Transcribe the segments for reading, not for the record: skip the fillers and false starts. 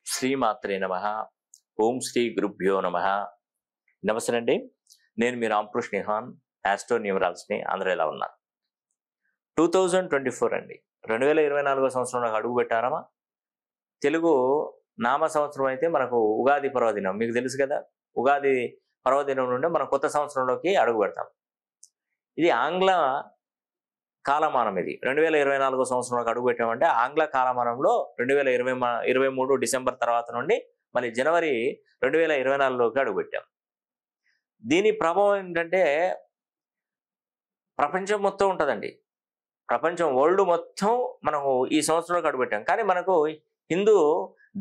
శ్రీమాత్రే నమః. ఓం శ్రీ గురుభ్యో నమః. నమస్తే అండి. నేను మీ రామకృష్ణ నిహాన్, ఆస్ట్రో న్యూమరాలజీని. అందరూ ఎలా ఉన్నారు? 2024 అండి, 2024 సంవత్సరంలో అడుగు పెట్టారమా? తెలుగు నామ సంవత్సరం అయితే మనకు ఉగాది పర్వదినం మీకు తెలుసు కదా. ఉగాది పర్వదినం నుండి మనం కొత్త సంవత్సరంలోకి అడుగు పెడతాం. ఇది ఆంగ్ల కాలమానం. ఇది 2024 సంవత్సరంలోకి అడుగు పెట్టామంటే ఆంగ్ల కాలమానంలో 2023 డిసెంబర్ తర్వాత నుండి మళ్ళీ జనవరి 2024లోకి అడుగు పెట్టాం. దీని ప్రభావం ఏంటంటే ప్రపంచం మొత్తం ఉంటుందండి. ప్రపంచం వరల్డ్ మొత్తం మనకు ఈ సంవత్సరంలోకి అడుగు పెట్టాం. కానీ మనకు హిందూ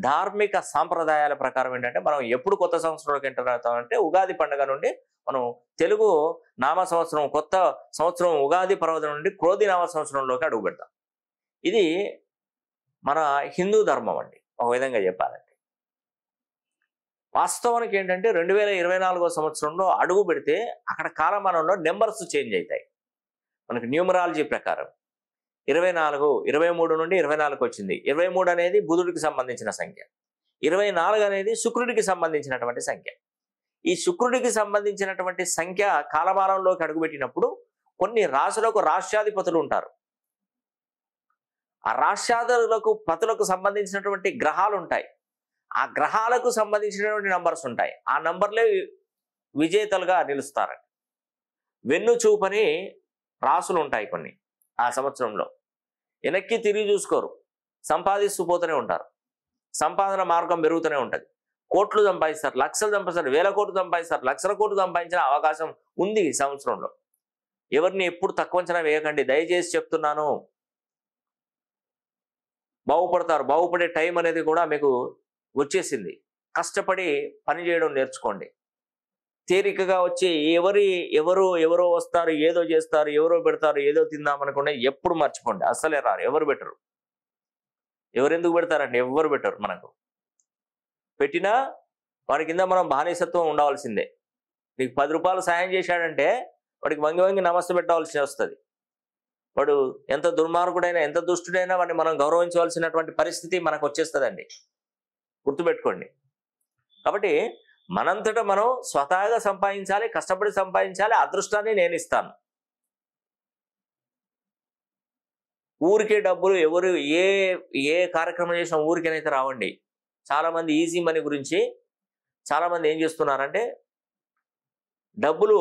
ధార్మిక సాంప్రదాయాల ప్రకారం ఏంటంటే మనం ఎప్పుడు కొత్త సంవత్సరంలోకి ఎంటర్ అవుతామంటే ఉగాది పండుగ నుండి మనం తెలుగు నామ సంవత్సరం, కొత్త సంవత్సరం ఉగాది పర్వదినం నుండి క్రోధి నామ సంవత్సరంలోకి అడుగు పెడతాం. ఇది మన హిందూ ధర్మం అండి. ఒక విధంగా చెప్పాలంటే వాస్తవానికి ఏంటంటే 2024 సంవత్సరంలో అడుగు పెడితే అక్కడ కాలమానంలో నెంబర్స్ చేంజ్ అవుతాయి. మనకి న్యూమరాలజీ ప్రకారం 24, 23 నుండి 24 వచ్చింది. 23 అనేది బుధుడికి సంబంధించిన సంఖ్య, 24 అనేది శుక్రుడికి సంబంధించినటువంటి సంఖ్య. ఈ శుక్రుడికి సంబంధించినటువంటి సంఖ్య కాలమానంలోకి అడుగుపెట్టినప్పుడు కొన్ని రాశులకు రాష్ట్రాధిపతులు ఉంటారు. ఆ రాష్ట్రాధిపతులకు పతులకు సంబంధించినటువంటి గ్రహాలు ఉంటాయి. ఆ గ్రహాలకు సంబంధించినటువంటి నంబర్స్ ఉంటాయి. ఆ నంబర్లే విజేతలుగా నిలుస్తారండి. వెన్ను చూపని రాసులు ఉంటాయి కొన్ని. ఆ సంవత్సరంలో వెనక్కి తిరిగి చూసుకోరు, సంపాదిస్తూ పోతూనే ఉంటారు. సంపాదన మార్గం పెరుగుతూనే ఉంటుంది. కోట్లు సంపాదిస్తారు, లక్షలు సంపాదిస్తారు, వేల కోట్లు సంపాదిస్తారు, లక్షల కోట్లు సంపాదించిన అవకాశం ఉంది ఈ సంవత్సరంలో. ఎవరిని ఎప్పుడు తక్కువ అంచనా వేయకండి, దయచేసి చెప్తున్నాను. బాగుపడతారు. బాగుపడే టైం అనేది కూడా మీకు వచ్చేసింది. కష్టపడి పని చేయడం నేర్చుకోండి. తేలికగా వచ్చి ఎవరో వస్తారు, ఏదో చేస్తారు, ఎవరో పెడతారు, ఏదో తిందామనుకుంటే ఎప్పుడు మర్చిపోండి. అస్సలే రారు, ఎవరు పెట్టరు. ఎవరెందుకు పెడతారండి? ఎవరు పెట్టరు. మనకు పెట్టినా వాడి కింద మనం బానిసత్వం ఉండవలసిందే. నీకు 10 రూపాయలు సాయం చేశాడంటే వాడికి వంగి వంగి నమస్తే పెట్టవలసి వస్తుంది. వాడు ఎంత దుర్మార్గుడైనా, ఎంత దుష్టుడైనా వాడిని మనం గౌరవించవలసినటువంటి పరిస్థితి మనకు వచ్చేస్తుందండి. గుర్తుపెట్టుకోండి. కాబట్టి మనంతటా మనం స్వతహాగా సంపాదించాలి, కష్టపడి సంపాదించాలి. అదృష్టాన్ని నేను ఇస్తాను. ఊరికే డబ్బులు ఎవరు ఏ కార్యక్రమం చేసినా ఊరికేనైతే రావండి. చాలా మంది ఈజీ మనీ గురించి చాలా మంది ఏం చేస్తున్నారంటే డబ్బులు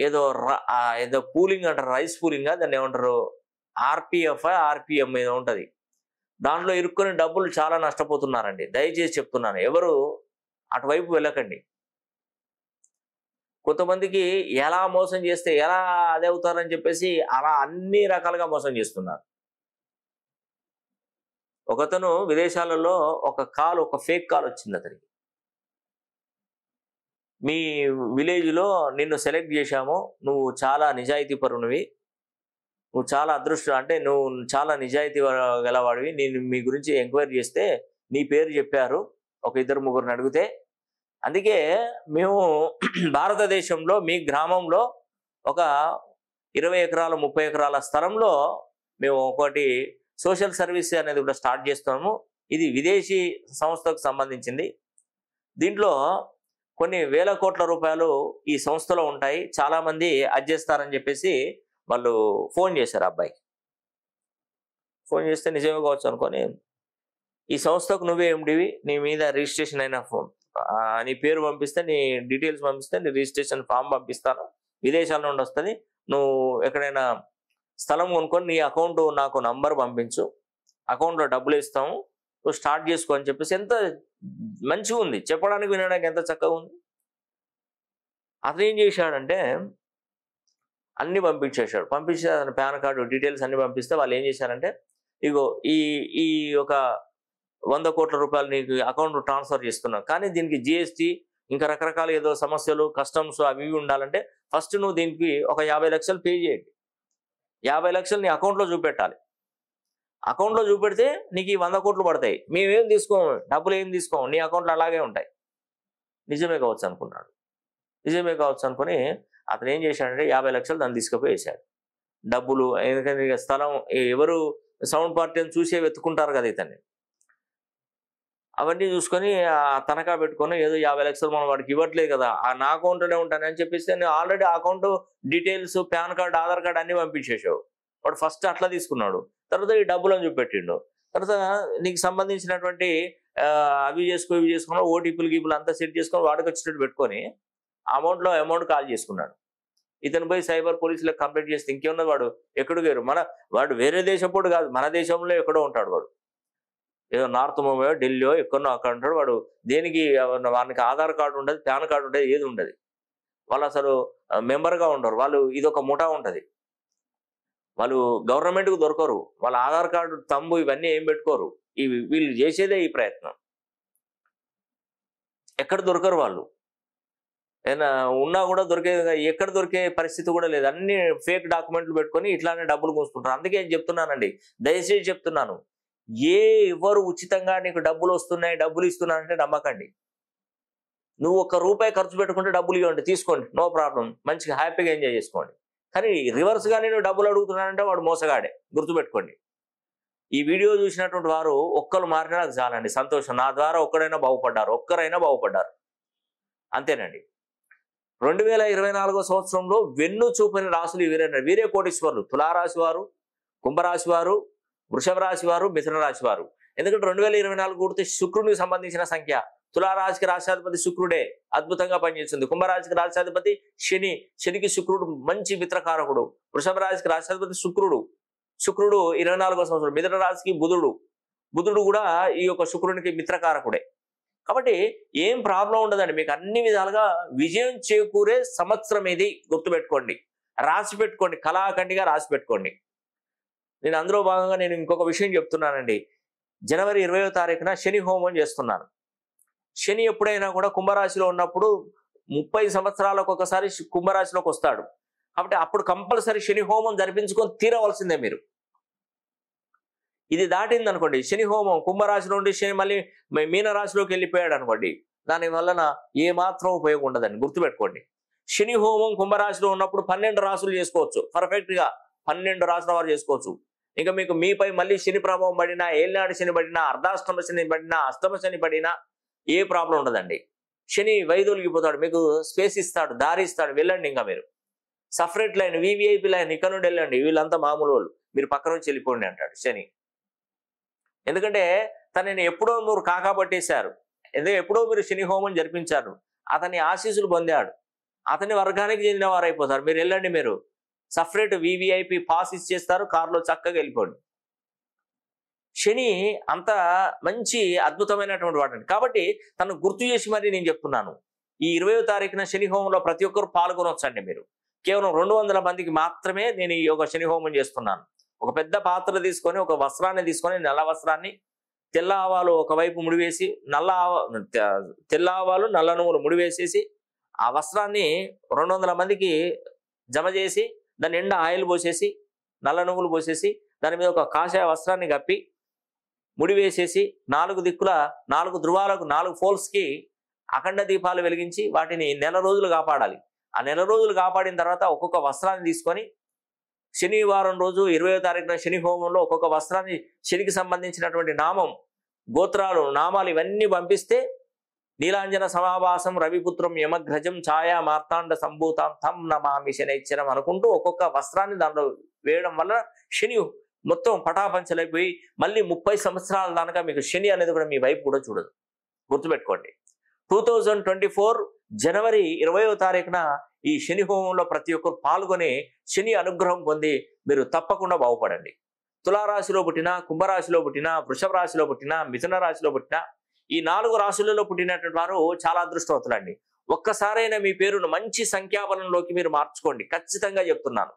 ఏదో పూలింగ్ అంటారు, రైస్ పూలింగ్, దాన్ని ఏమంటారు, ఆర్పిఎం మీద ఉంటుంది. దాంట్లో ఇరుక్కుని డబ్బులు చాలా నష్టపోతున్నారండి. దయచేసి చెప్తున్నాను, ఎవరు అటువైపు వెళ్ళకండి. కొంతమందికి ఎలా మోసం చేస్తే ఎలా అదే అవుతారని చెప్పేసి అలా అన్ని రకాలుగా మోసం చేస్తున్నారు. ఒకతను విదేశాలలో ఒక ఫేక్ కాల్ వచ్చింది అతనికి. మీ విలేజ్లో నిన్ను సెలెక్ట్ చేశాము, నువ్వు చాలా నిజాయితీ పరునివి, నువ్వు చాలా నువ్వు చాలా నిజాయితీ గలవాడివి, నేను మీ గురించి ఎంక్వైరీ చేస్తే నీ పేరు చెప్పారు, ఒక 2-3 అడిగితే. అందుకే మేము భారతదేశంలో మీ గ్రామంలో ఒక 20 ఎకరాలు 30 ఎకరాల స్థలంలో మేము ఒకటి సోషల్ సర్వీస్ అనేది కూడా స్టార్ట్ చేస్తున్నాము. ఇది విదేశీ సంస్థకు సంబంధించింది. దీంట్లో కొన్ని వేల కోట్ల రూపాయలు ఈ సంస్థలో ఉంటాయి, చాలా మంది అడ్జేస్తారని చెప్పేసి వాళ్ళు ఫోన్ చేశారు. అబ్బాయికి ఫోన్ చేస్తే నిజమే కావచ్చు అనుకొని, ఈ సంస్థకు నువ్వే ఎండివి, నీ మీద రిజిస్ట్రేషన్ అయిన నీ పేరు పంపిస్తే, నీ డీటెయిల్స్ పంపిస్తే నీ రిజిస్ట్రేషన్ ఫామ్ పంపిస్తాను, విదేశాల నుండి వస్తుంది, నువ్వు ఎక్కడైనా స్థలం కొనుక్కొని నీ అకౌంట్ నాకు నంబర్ పంపించు, అకౌంట్లో డబ్బులు ఇస్తాము, నువ్వు స్టార్ట్ చేసుకో అని చెప్పేసి. ఎంత మంచిగా ఉంది, చెప్పడానికి వినడానికి ఎంత చక్కగా ఉంది. అతను ఏం చేశాడంటే అన్ని పంపించేశాడు. పంపించి అతని పాన్ కార్డు డీటెయిల్స్ అన్ని పంపిస్తే వాళ్ళు ఏం చేశారంటే, ఇగో ఈ ఒక 100 కోట్ల రూపాయలు నీకు అకౌంట్ ట్రాన్స్ఫర్ చేస్తున్నావు, కానీ దీనికి జిఎస్టీ ఇంకా రకరకాల ఏదో సమస్యలు, కస్టమ్స్ అవి ఉండాలంటే ఫస్ట్ నువ్వు దీనికి ఒక 50 లక్షలు పే చేయండి. 50 లక్షలు నీ అకౌంట్లో చూపెట్టాలి. అకౌంట్లో చూపెడితే నీకు ఈ 100 కోట్లు పడతాయి. మేమేం తీసుకోము, డబ్బులు ఏం తీసుకోము, నీ అకౌంట్లో అలాగే ఉంటాయి. నిజమే కావచ్చు అనుకున్నాడు. నిజమే కావచ్చు అనుకుని అతను ఏం చేశాడంటే 50 లక్షలు దాన్ని తీసుకుపోయి వేశాడు. డబ్బులు, ఎందుకంటే స్థలం ఎవరు సౌండ్ పార్టీ అని చూసే వెతుకుంటారు కదా ఇతన్ని. అవన్నీ చూసుకొని తనఖా పెట్టుకొని ఏదో 50 లక్షలు మనం వాడికి ఇవ్వట్లేదు కదా, నా అకౌంట్లోనే ఉంటానని చెప్పేసి నేను already account details, pan card, Aadhaar card అన్ని పంపించేసావు. వాడు ఫస్ట్ అట్లా తీసుకున్నాడు. తర్వాత ఈ డబ్బులు అని చూపెట్టిండు. తర్వాత నీకు సంబంధించినటువంటి అవి ఇవి చేసుకున్నా, ఓటీపీలు గీపులు అంతా సెట్ చేసుకొని వాడికి వచ్చినట్టు పెట్టుకొని అమౌంట్ కాల్ చేసుకున్నాడు. ఇతను పోయి సైబర్ పోలీసులకు కంప్లైంట్ చేస్తే ఇంకేమున్నది, వాడు ఎక్కడికి వేరు వాడు వేరే దేశం పోడు కాదు, మన దేశంలో ఎక్కడో ఉంటాడు వాడు. ఏదో నార్త్ ముంబై, ఢిల్లీయో ఎక్కడో అక్కడ ఉంటాడు వాడు. దేనికి వానికి ఆధార్ కార్డు ఉండదు, పాన్ కార్డు ఉండదు, ఏది ఉండదు. వాళ్ళు అసలు మెంబర్గా ఉండరు. వాళ్ళు ఇదొక ముఠా ఉంటుంది. వాళ్ళు గవర్నమెంట్కు దొరకరు. వాళ్ళ ఆధార్ కార్డు, తంబు ఇవన్నీ ఏం పెట్టుకోరు. వీళ్ళు చేసేదే ఈ ప్రయత్నం. ఎక్కడ దొరకరు వాళ్ళు. ఏదైనా ఉన్నా కూడా ఎక్కడ దొరికే పరిస్థితి కూడా లేదు. అన్ని ఫేక్ డాక్యుమెంట్లు పెట్టుకొని ఇట్లానే డబ్బులు కూసుకుంటారు. అందుకే చెప్తున్నానండి, దయచేసి చెప్తున్నాను, ఎవరు ఉచితంగా నీకు డబ్బులు వస్తున్నాయి, డబ్బులు ఇస్తున్నానంటే నమ్మకండి. నువ్వు ₹1 ఖర్చు పెట్టుకుంటే డబ్బులు ఇవ్వండి, తీసుకోండి, నో ప్రాబ్లం, మంచిగా హ్యాపీగా ఎంజాయ్ చేసుకోండి. కానీ రివర్స్గా నేను డబ్బులు అడుగుతున్నానంటే వాడు మోసగాడే, గుర్తుపెట్టుకోండి. ఈ వీడియో చూసినటువంటి వారు ఒక్కరు మారినా నాకు చాలండి, సంతోషం. నా ద్వారా ఒక్కరైనా బాగుపడ్డారు, అంతేనండి. 2024 సంవత్సరంలో వెన్ను చూపని రాసులు వీరే కోటీశ్వరులు. తులారాశి వారు, కుంభరాశి వారు, వృషభ రాశి వారు, మిథున రాశి వారు. ఎందుకంటే 2024 పూర్తి శుక్రునికి సంబంధించిన సంఖ్య. తులారాశికి రాష్ట్రాధిపతి శుక్రుడే అద్భుతంగా పనిచేస్తుంది. కుంభరాశికి రాష్ట్రాధిపతి శనికి శుక్రుడు మంచి మిత్రకారకుడు. వృషభ రాశికి రాష్ట్రాధిపతి శుక్రుడు 24వ సంవత్సరం. మిథున రాశికి బుధుడు కూడా ఈ యొక్క శుక్రునికి మిత్రకారకుడే. కాబట్టి ఏం ప్రాబ్లం ఉండదండి, మీకు అన్ని విధాలుగా విజయం చేకూరే సంవత్సరం ఇది, గుర్తుపెట్టుకోండి, రాసి పెట్టుకోండి, కళాఖండిగా రాసి పెట్టుకోండి. నేను అందులో భాగంగా నేను ఇంకొక విషయం చెప్తున్నానండి. జనవరి 20వ తారీఖున శని హోమం చేస్తున్నాను. శని ఎప్పుడైనా కూడా కుంభరాశిలో ఉన్నప్పుడు 30 సంవత్సరాలకు ఒకసారి కుంభరాశిలోకి వస్తాడు. కాబట్టి అప్పుడు కంపల్సరీ శని హోమం జరిపించుకొని తీరవలసిందే మీరు. ఇది దాటింది అనుకోండి, శని హోమం కుంభరాశి నుండి శని మళ్ళీ మీనరాశిలోకి వెళ్ళిపోయాడు అనుకోండి, దాని వలన ఏమాత్రం ఉపయోగం ఉండదండి, గుర్తుపెట్టుకోండి. శని హోమం కుంభరాశిలో ఉన్నప్పుడు 12 రాశులు చేసుకోవచ్చు, పర్ఫెక్ట్గా 12 రాశుల వారు చేసుకోవచ్చు. ఇంకా మీపై మళ్ళీ శని ప్రభావం పడినా, ఏళ్ళనాడు శని పడినా, అర్ధాష్టమ శని పడినా, అష్టమ శని పడినా ఏ ప్రాబ్లం ఉండదండి. శని వైదొలిగిపోతాడు, మీకు స్పేస్ ఇస్తాడు, దారి ఇస్తాడు, వెళ్ళండి. ఇంకా మీరు సపరేట్ లైన్, వివిఐపి లైన్, ఇక్కడ నుండి వెళ్ళండి, వీళ్ళంతా మామూలు వాళ్ళు, మీరు పక్క నుంచి వెళ్ళిపోండి అంటాడు శని. ఎందుకంటే తనని ఎప్పుడో మీరు కాకాబట్టేశారు, ఎప్పుడో మీరు శని హోమం జరిపించారు, అతని ఆశీస్సులు పొందాడు, అతని వర్గానికి చెందిన వారు అయిపోతారు. మీరు వెళ్ళండి, మీరు సపరేట్ వివిఐపి పాస్ ఇచ్చేస్తారు, కారులో చక్కగా వెళ్ళిపోండి. శని అంత మంచి అద్భుతమైనటువంటి వాడండి. కాబట్టి తను గుర్తు చేసి మరి నేను చెప్తున్నాను, ఈ 20వ తారీఖున శని హోమంలో ప్రతి ఒక్కరు పాల్గొనవచ్చండి. మీరు కేవలం 200 మందికి మాత్రమే నేను ఈ యొక్క శని హోమం చేస్తున్నాను. ఒక పెద్ద పాత్ర తీసుకొని, ఒక వస్త్రాన్ని తీసుకొని, నల్ల వస్త్రాన్ని, తెల్ల ఆవాలు ఒకవైపు ముడివేసి, తెల్ల ఆవాలు, నల్ల నువ్వులు ముడివేసేసి, ఆ వస్త్రాన్ని 200 మందికి జమ చేసి, దాని నిండా ఆయిల్ పోసేసి, నల్ల నువ్వులు పోసేసి, దాని మీద ఒక కాషాయ వస్త్రాన్ని కప్పి ముడివేసేసి, 4 దిక్కుల 4 ధృవాలకు 4 పోల్స్కి అఖండ దీపాలు వెలిగించి వాటిని నెల రోజులు కాపాడాలి. ఆ నెల రోజులు కాపాడిన తర్వాత ఒక్కొక్క వస్త్రాన్ని తీసుకొని శనివారం రోజు 20వ తారీఖున శని హోమంలో ఒక్కొక్క వస్త్రాన్ని, శనికి సంబంధించినటువంటి నామం, గోత్రాలు, నామాలు ఇవన్నీ పంపిస్తే, నీలాంజన సమాభాసం రవిపుత్రం యమగ్రజం ఛాయా మార్తాండ సంభూతాం తం నమామి శనైశ్చరం అనుకుంటూ ఒక్కొక్క వస్త్రాన్ని దాంట్లో వేయడం వల్ల శని మొత్తం పటాపంచలైపోయి మళ్ళీ 30 సంవత్సరాల దాకా మీకు శని అనేది కూడా మీ వైపు కూడా చూడదు, గుర్తుపెట్టుకోండి. 2024 జనవరి 20వ తారీఖున ఈ శని హోమంలో ప్రతి ఒక్కరు పాల్గొని శని అనుగ్రహం పొంది మీరు తప్పకుండా బాగుపడండి. తులారాశిలో పుట్టినా, కుంభరాశిలో పుట్టినా, వృషభ రాశిలో పుట్టినా, మిథున రాశిలో పుట్టినా, ఈ 4 రాశులలో పుట్టినటువంటి వారు చాలా అదృష్టవంతులండి. ఒక్కసారైనా మీ పేరును మంచి సంఖ్యాబలంలోకి మీరు మార్చుకోండి, ఖచ్చితంగా చెప్తున్నాను.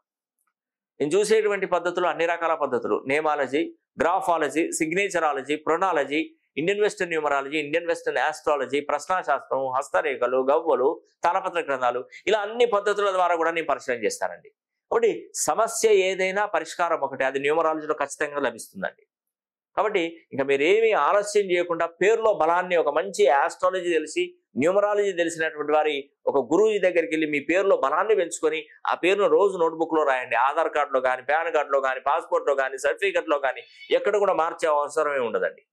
నేను చూసేటువంటి పద్ధతులు అన్ని రకాల పద్ధతులు, nameology, graphology, signaturology, pronology, Indian western numerology, Indian western astrology, ప్రశ్నాశాస్త్రం, హస్తరేఖలు, గవ్వలు, తాళపత్ర గ్రంథాలు, ఇలా అన్ని పద్ధతుల ద్వారా కూడా నేను పరిశీలన చేస్తానండి. కాబట్టి సమస్య ఏదైనా పరిష్కారం ఒకటి, అది న్యూమరాలజీలో ఖచ్చితంగా లభిస్తుందండి. కాబట్టి ఇంకా మీరేమీ ఆలస్యం చేయకుండా పేరులో బలాన్ని, ఒక మంచి ఆస్ట్రాలజీ తెలిసి, న్యూమరాలజీ తెలిసినటువంటి వారి ఒక గురువు దగ్గరికి వెళ్ళి మీ పేరులో బలాన్ని పెంచుకొని ఆ పేరును రోజు నోట్బుక్లో రాయండి. ఆధార్ కార్డులో కానీ, పాన్ కార్డులో కానీ, పాస్పోర్ట్లో కానీ, సర్టిఫికెట్లో కానీ ఎక్కడ కూడా మార్చే అవసరమే ఉండదండి.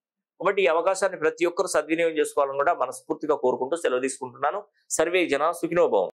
కాబట్టి ఈ అవకాశాన్ని ప్రతి ఒక్కరు సద్వినియోగం చేసుకోవాలని కూడా మనస్ఫూర్తిగా కోరుకుంటూ సెలవు తీసుకుంటున్నాను. సర్వే జన సుఖినో భవంతు.